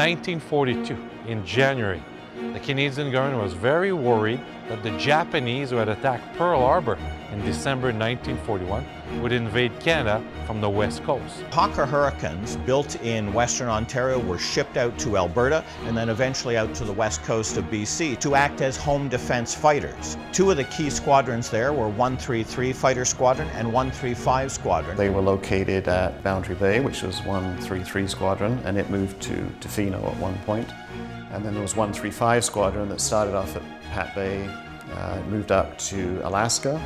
1942, in January, the Canadian government was very worried that the Japanese who had attacked Pearl Harbor in December 1941 would invade Canada from the west coast. Hawker Hurricanes built in Western Ontario were shipped out to Alberta and then eventually out to the west coast of BC to act as home defense fighters. Two of the key squadrons there were 133 Fighter Squadron and 135 Squadron. They were located at Boundary Bay, which was 133 Squadron, and it moved to Tofino at one point. And then there was 135 Squadron that started off at Pat Bay, moved up to Alaska,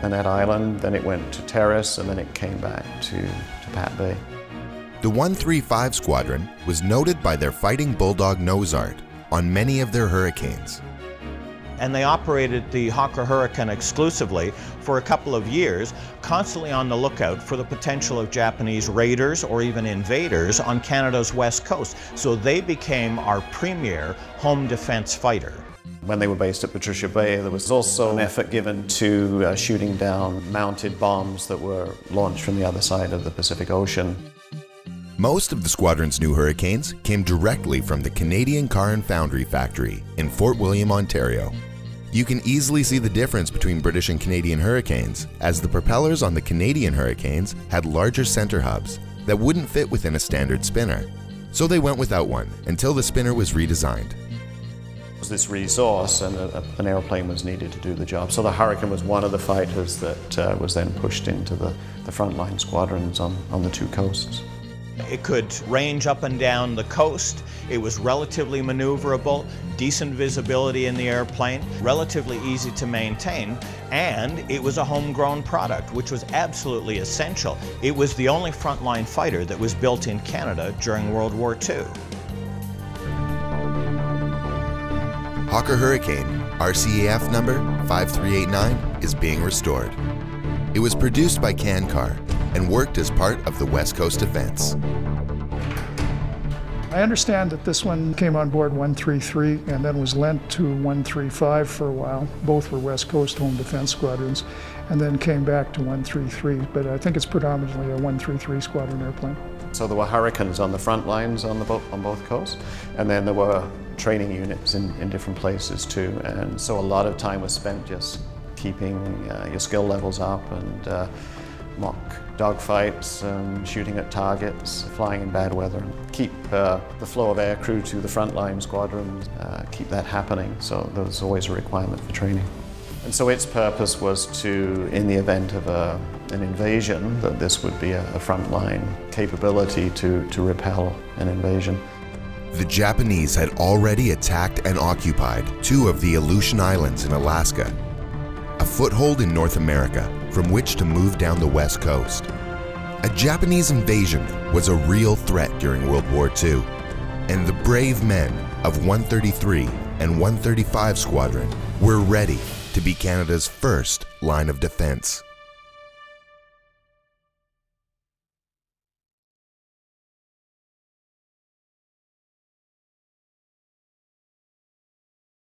Annette Island, then it went to Terrace, and then it came back to Pat Bay. The 135 Squadron was noted by their Fighting Bulldog nose art on many of their Hurricanes. And they operated the Hawker Hurricane exclusively for a couple of years, constantly on the lookout for the potential of Japanese raiders or even invaders on Canada's west coast. So they became our premier home defense fighter. When they were based at Patricia Bay, there was also an effort given to shooting down mounted bombs that were launched from the other side of the Pacific Ocean. Most of the squadron's new Hurricanes came directly from the Canadian Car and Foundry factory in Fort William, Ontario. You can easily see the difference between British and Canadian Hurricanes, as the propellers on the Canadian Hurricanes had larger center hubs that wouldn't fit within a standard spinner. So they went without one until the spinner was redesigned. It was this resource, and an airplane was needed to do the job. So the Hurricane was one of the fighters that was then pushed into the frontline squadrons on the two coasts. It could range up and down the coast. It was relatively maneuverable, decent visibility in the airplane, relatively easy to maintain, and it was a homegrown product, which was absolutely essential. It was the only frontline fighter that was built in Canada during World War II. Hawker Hurricane, RCAF number 5389, is being restored. It was produced by Cancar and worked as part of the West Coast Defense. I understand that this one came on board 133 and then was lent to 135 for a while. Both were West Coast home defense squadrons, and then came back to 133, but I think it's predominantly a 133 squadron airplane. So there were Hurricanes on the front lines on both coasts, and then there were training units in different places too, and so a lot of time was spent just keeping your skill levels up and mock dogfights, shooting at targets, flying in bad weather, and keep the flow of aircrew to the frontline squadrons, keep that happening. So there was always a requirement for training. And so its purpose was to, in the event of an invasion, that this would be a frontline capability to repel an invasion. The Japanese had already attacked and occupied two of the Aleutian Islands in Alaska, a foothold in North America from which to move down the west coast. A Japanese invasion was a real threat during World War II, and the brave men of 133 and 135 Squadron were ready to be Canada's first line of defense.